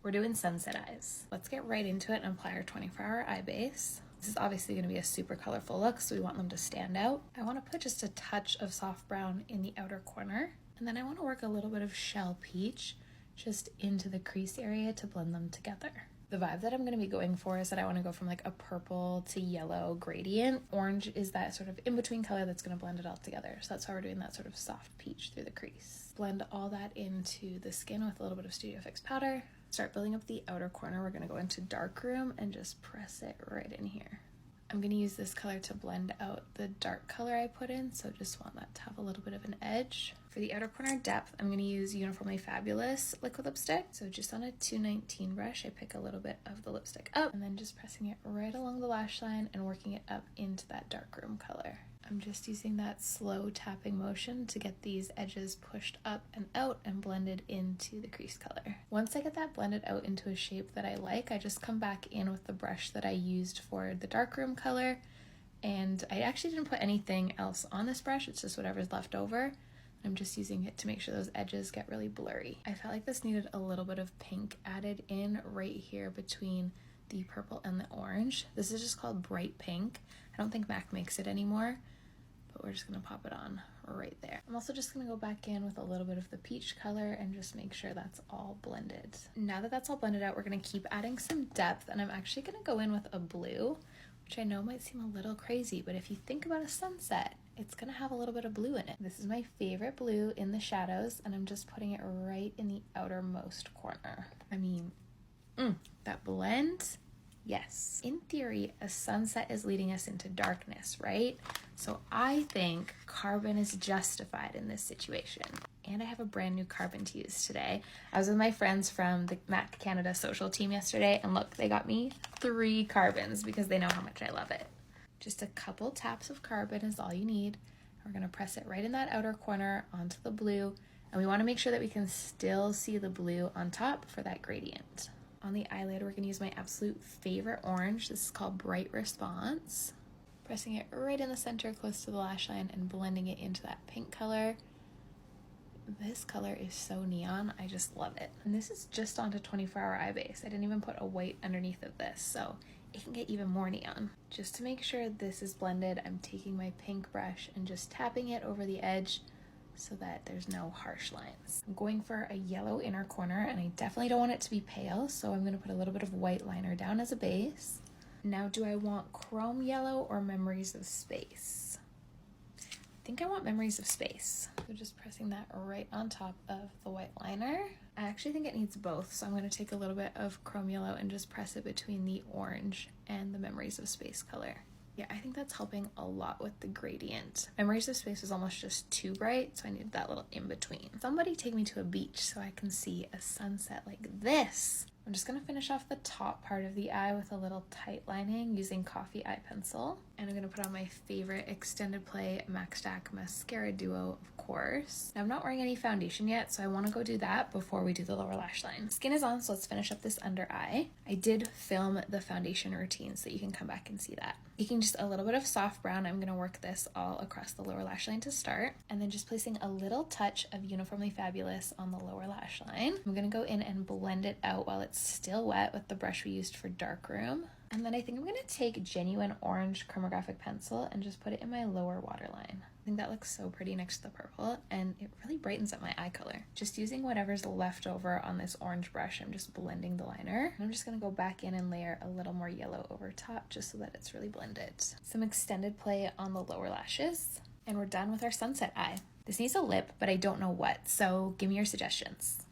We're doing sunset eyes. Let's get right into it and apply our 24-hour eye base. This is obviously going to be a super colorful look, so we want them to stand out. I want to put just a touch of soft brown in the outer corner, and then I want to work a little bit of shell peach just into the crease area to blend them together. The vibe that I'm going to be going for is that I want to go from like a purple to yellow gradient. Orange is that sort of in-between color that's going to blend it all together. So that's why we're doing that sort of soft peach through the crease. Blend all that into the skin with a little bit of Studio Fix powder. Start building up the outer corner. We're going to go into Darkroom and just press it right in here. I'm going to use this color to blend out the dark color I put in, so just want that to have a little bit of an edge. For the outer corner depth, I'm going to use Uniformly Fabulous liquid lipstick. So just on a 219 brush, I pick a little bit of the lipstick up and then just pressing it right along the lash line and working it up into that darkroom color. I'm just using that slow tapping motion to get these edges pushed up and out and blended into the crease color. Once I get that blended out into a shape that I like, I just come back in with the brush that I used for the darkroom color. And I actually didn't put anything else on this brush, it's just whatever's left over. I'm just using it to make sure those edges get really blurry. I felt like this needed a little bit of pink added in right here between the purple and the orange. This is just called Bright Pink. I don't think MAC makes it anymore, but we're just gonna pop it on right there. I'm also just gonna go back in with a little bit of the peach color and just make sure that's all blended. Now that that's all blended out, we're gonna keep adding some depth, and I'm actually gonna go in with a blue, which I know might seem a little crazy, but if you think about a sunset, it's gonna have a little bit of blue in it. This is my favorite blue in the shadows, and I'm just putting it right in the outermost corner. I mean, that blend, yes. In theory, a sunset is leading us into darkness, right? So I think carbon is justified in this situation. And I have a brand new carbon to use today. I was with my friends from the MAC Canada social team yesterday, and look, they got me 3 carbons because they know how much I love it. Just a couple taps of carbon is all you need. We're gonna press it right in that outer corner onto the blue, and we wanna make sure that we can still see the blue on top for that gradient. On the eyelid, we're gonna use my absolute favorite orange. This is called Bright Response. Pressing it right in the center close to the lash line and blending it into that pink color. This color is so neon, I just love it. And this is just onto 24-hour eye base. I didn't even put a white underneath of this, so it can get even more neon. Just to make sure this is blended, I'm taking my pink brush and just tapping it over the edge so that there's no harsh lines. I'm going for a yellow inner corner, and I definitely don't want it to be pale, so I'm gonna put a little bit of white liner down as a base. Now, do I want Chrome Yellow or Memories of Space? I think I want Memories of Space. So just pressing that right on top of the white liner. I actually think it needs both, so I'm going to take a little bit of Chrome Yellow and just press it between the orange and the Memories of Space color. Yeah, I think that's helping a lot with the gradient. Memories of Space was almost just too bright, so I needed that little in between. Somebody take me to a beach so I can see a sunset like this. I'm just gonna finish off the top part of the eye with a little tight lining using Coffee Eye Pencil. And I'm gonna put on my favorite Extended Play MAC Stack Mascara Duo, of course. Now, I'm not wearing any foundation yet, so I wanna go do that before we do the lower lash line. Skin is on, so let's finish up this under eye. I did film the foundation routine so you can come back and see that. Taking just a little bit of soft brown, I'm gonna work this all across the lower lash line to start, and then just placing a little touch of Uniformly Fabulous on the lower lash line. I'm gonna go in and blend it out while it's still wet with the brush we used for Darkroom. And then I think I'm gonna take Genuine Orange Chromographic Pencil and just put it in my lower waterline. I think that looks so pretty next to the purple, and it really brightens up my eye color. Just using whatever's left over on this orange brush, I'm just blending the liner. And I'm just gonna go back in and layer a little more yellow over top just so that it's really blended. Some Extended Play on the lower lashes, and we're done with our sunset eye. This needs a lip, but I don't know what, so give me your suggestions.